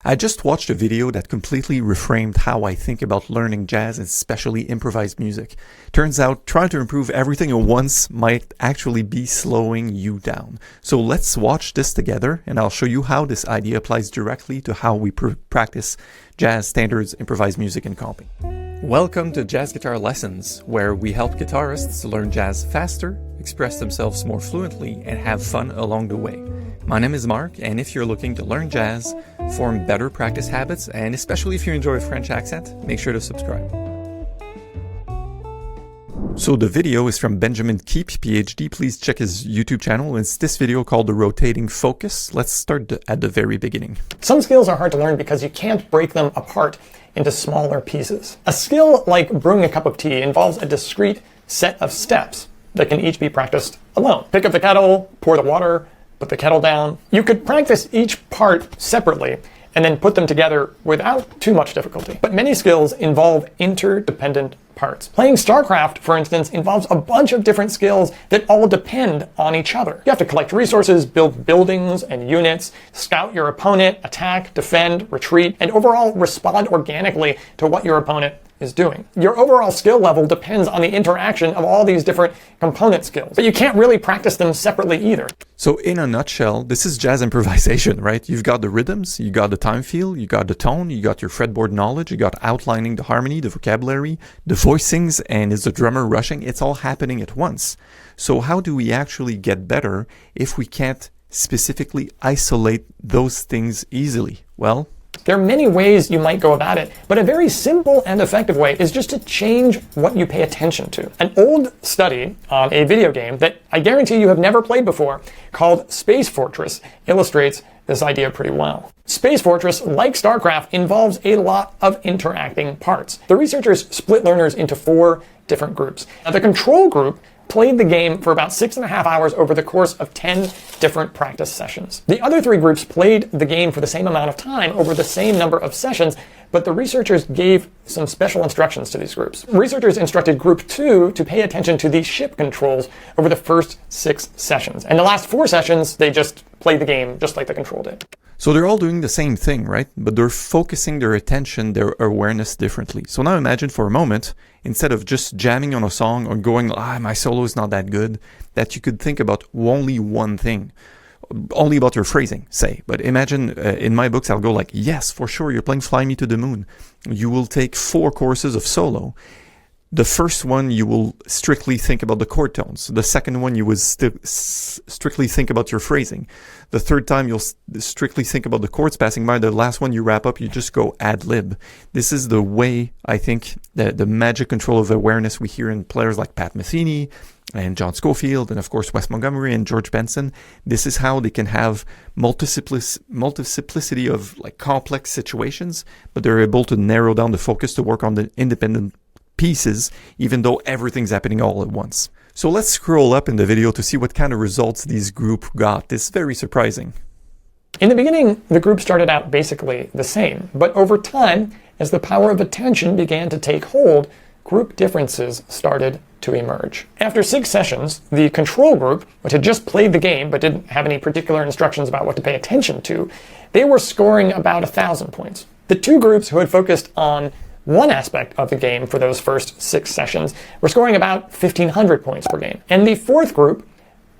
I just watched a video that completely reframed how I think about learning jazz, and especially improvised music. Turns out, trying to improve everything at once might actually be slowing you down. So let's watch this together, and I'll show you how this idea applies directly to how we practice jazz, standards, improvised music, and comping. Welcome to Jazz Guitar Lessons, where we help guitarists learn jazz faster, express themselves more fluently, and have fun along the way. My name is Mark, and if you're looking to learn jazz, form better practice habits, and especially if you enjoy a French accent, make sure to subscribe. So the video is from Benjamin Keep, PhD. Please check his YouTube channel. It's this video called The Rotating Focus. Let's start at the very beginning. Some skills are hard to learn because you can't break them apart into smaller pieces. A skill like brewing a cup of tea involves a discrete set of steps that can each be practiced alone. Pick up the kettle, pour the water, put the kettle down. You could practice each part separately and then put them together without too much difficulty. But many skills involve interdependent parts. Playing StarCraft, for instance, involves a bunch of different skills that all depend on each other. You have to collect resources, build buildings and units, scout your opponent, attack, defend, retreat, and overall respond organically to what your opponent is doing. Your overall skill level depends on the interaction of all these different component skills, but you can't really practice them separately either. So in a nutshell, this is jazz improvisation, right? You've got the rhythms, you got the time feel, you got the tone, you got your fretboard knowledge, you got outlining the harmony, the vocabulary, the voicings, and is the drummer rushing? It's all happening at once. So how do we actually get better if we can't specifically isolate those things easily? Well, there are many ways you might go about it, but a very simple and effective way is just to change what you pay attention to. An old study on a video game that I guarantee you have never played before, called Space Fortress, illustrates this idea pretty well. Space Fortress, like StarCraft, involves a lot of interacting parts. The researchers split learners into 4 different groups. Now, the control group played the game for about 6.5 hours over the course of 10 different practice sessions. The other 3 groups played the game for the same amount of time over the same number of sessions, but the researchers gave some special instructions to these groups. Researchers instructed Group 2 to pay attention to the ship controls over the first 6 sessions. And the last 4 sessions, they just played the game just like the control did. So they're all doing the same thing, right? But they're focusing their attention, their awareness differently. So now imagine for a moment, instead of just jamming on a song or going, my solo is not that good, that you could think about only one thing, only about your phrasing, say. But imagine in my books, I'll go like, yes, for sure, you're playing Fly Me to the Moon. You will take 4 courses of solo. The first one, you will strictly think about the chord tones. The second one, you will strictly think about your phrasing. The third time, you'll strictly think about the chords passing by. The last one, you wrap up, you just go ad lib. This is the way, I think, the magic control of awareness we hear in players like Pat Metheny and John Scofield, and of course, Wes Montgomery and George Benson. This is how they can have multiplicity of like complex situations, but they're able to narrow down the focus to work on the independent pieces, even though everything's happening all at once. So let's scroll up in the video to see what kind of results these group got. It's very surprising. In the beginning, the group started out basically the same, but over time, as the power of attention began to take hold, group differences started to emerge. After 6 sessions, the control group, which had just played the game but didn't have any particular instructions about what to pay attention to, they were scoring about 1,000 points. The 2 groups who had focused on one aspect of the game for those first 6 sessions were scoring about 1,500 points per game. And the 4th group,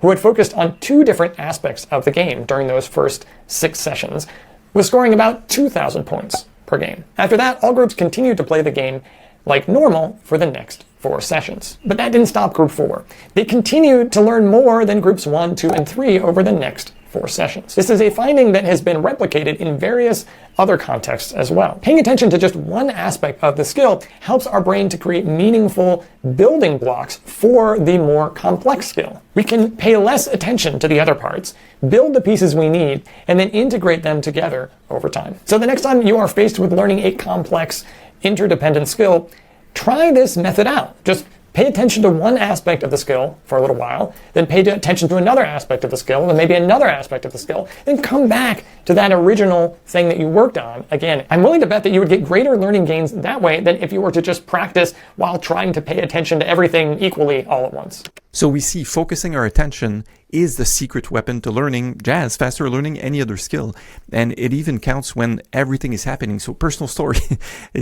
who had focused on 2 different aspects of the game during those first 6 sessions, was scoring about 2,000 points per game. After that, all groups continued to play the game like normal for the next 4 sessions. But that didn't stop Group 4. They continued to learn more than Groups 1, 2, and 3 over the next 4 sessions. This is a finding that has been replicated in various other contexts as well. Paying attention to just one aspect of the skill helps our brain to create meaningful building blocks for the more complex skill. We can pay less attention to the other parts, build the pieces we need, and then integrate them together over time. So the next time you are faced with learning a complex, interdependent skill, try this method out. Just pay attention to one aspect of the skill for a little while, then pay attention to another aspect of the skill, and maybe another aspect of the skill, then come back to that original thing that you worked on again. I'm willing to bet that you would get greater learning gains that way than if you were to just practice while trying to pay attention to everything equally all at once. So we see focusing our attention is the secret weapon to learning jazz faster, learning any other skill. And it even counts when everything is happening. So personal story,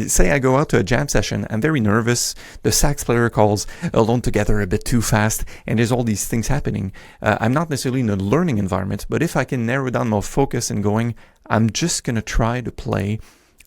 say I go out to a jam session, I'm very nervous, the sax player calls Alone Together a bit too fast, and there's all these things happening. I'm not necessarily in a learning environment, but if I can narrow down my focus and going, I'm just going to try to play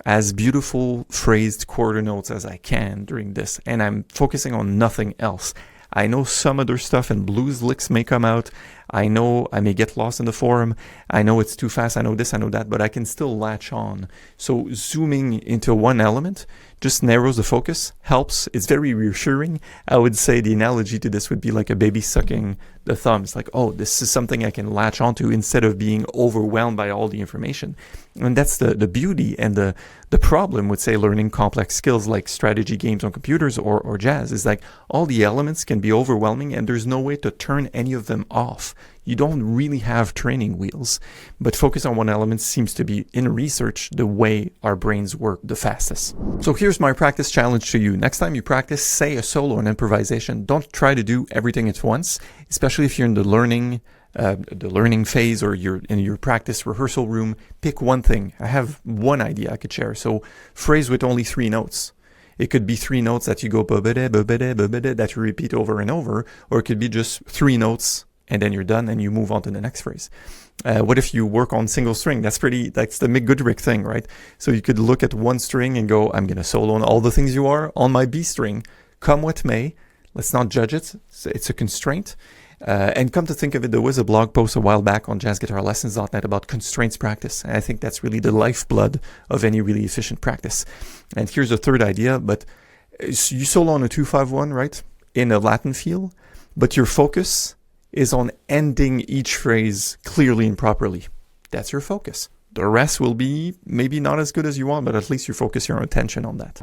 as beautiful phrased quarter notes as I can during this, and I'm focusing on nothing else. I know some other stuff and blues licks may come out. I know I may get lost in the form. I know it's too fast. I know this, I know that, but I can still latch on. So zooming into one element just narrows the focus, helps. It's very reassuring. I would say the analogy to this would be like a baby sucking the thumb. It's like, oh, this is something I can latch onto instead of being overwhelmed by all the information. And that's the beauty and the problem with, say, learning complex skills like strategy games on computers or jazz is like all the elements can be overwhelming and there's no way to turn any of them off. You don't really have training wheels, but focus on one element seems to be, in research, the way our brains work the fastest. So here's my practice challenge to you. Next time you practice, say a solo or an improvisation, don't try to do everything at once, especially if you're in the learning phase or you're in your practice rehearsal room. Pick one thing. I have one idea I could share. So phrase with only 3 notes. It could be 3 notes that you go ba-ba-da, ba-ba-da, ba-ba-da, that you repeat over and over, or it could be just 3 notes and then you're done and you move on to the next phrase. What if you work on single string? That's the Mick Goodrick thing, right? So you could look at one string and go, I'm going to solo on all the things you are on my B string. Come what may. Let's not judge it. It's a constraint. And come to think of it, there was a blog post a while back on jazzguitarlessons.net about constraints practice. And I think that's really the lifeblood of any really efficient practice. And here's a third idea, but you solo on a 2-5-1, right? In a Latin feel, but your focus is on ending each phrase clearly and properly. That's your focus. The rest will be maybe not as good as you want, but at least you focus your attention on that.